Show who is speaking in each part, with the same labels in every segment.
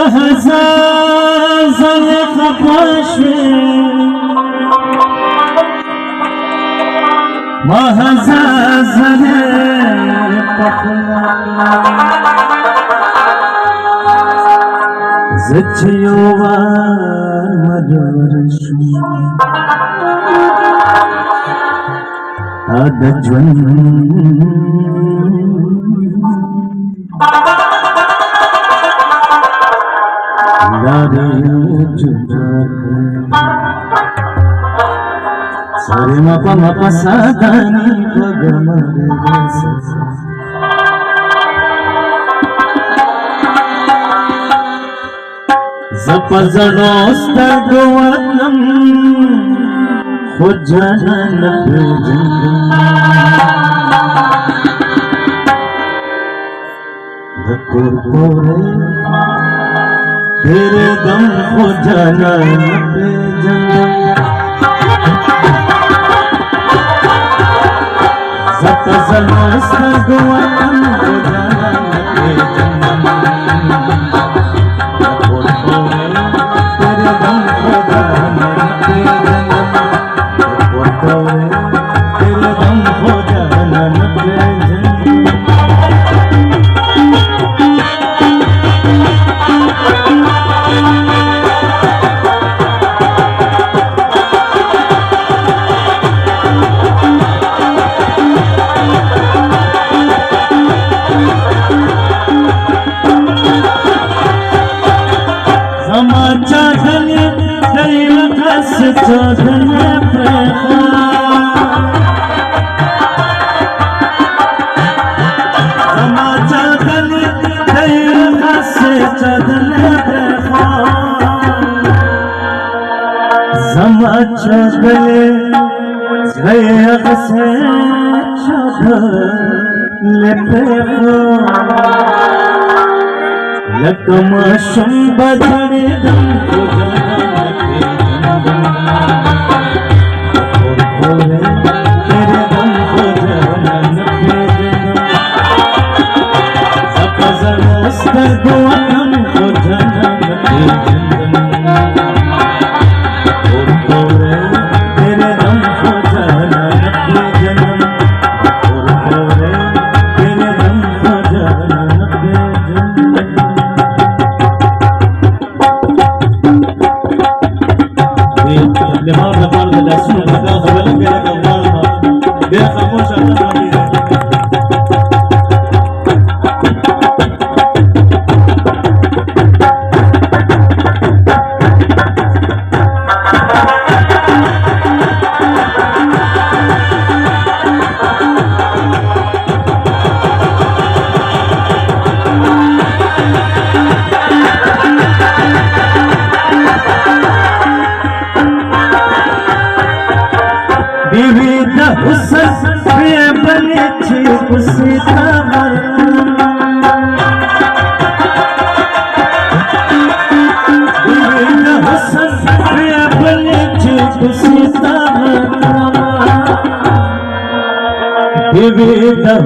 Speaker 1: هزار زل خفاشوي ما هزار زل پخلا زچيوار مدورشو ادجون لاري جدك ساري ما ساداني بغمر زپزړوست دوتم خو جانان پیژنم د کور پورې تیرې دم خو جانان پیژنم زپزړوست دوتم خو جانان پیژنم چودھنے زما چودھنے غیق سے چودھنے لکم شم بدھڑے دم کو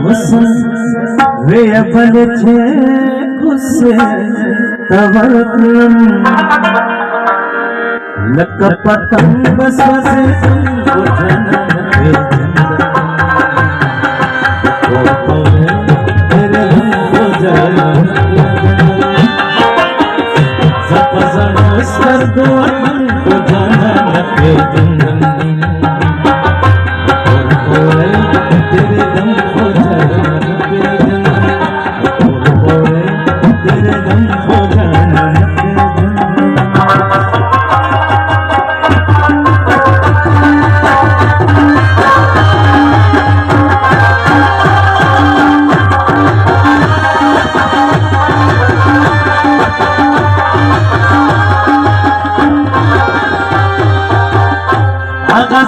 Speaker 1: हुसन वे बल छे कुसे तवरकम लक पतंग बस से बुझन तेरे हो जाना सपजनो सर्दो को जाना के जिंदगी तेरे दम हो जाना तेरे दम हो जाना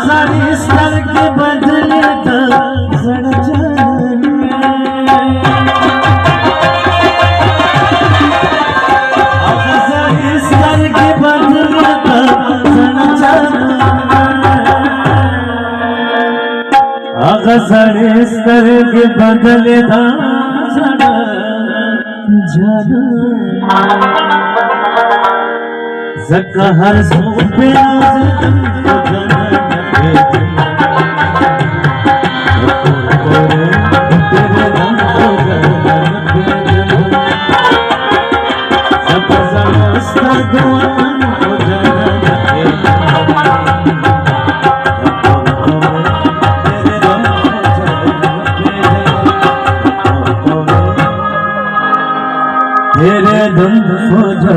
Speaker 1: सारी स्तर के बदले सड़े स्तर के बदले जकहर सो प्याज तेरे दम हो जा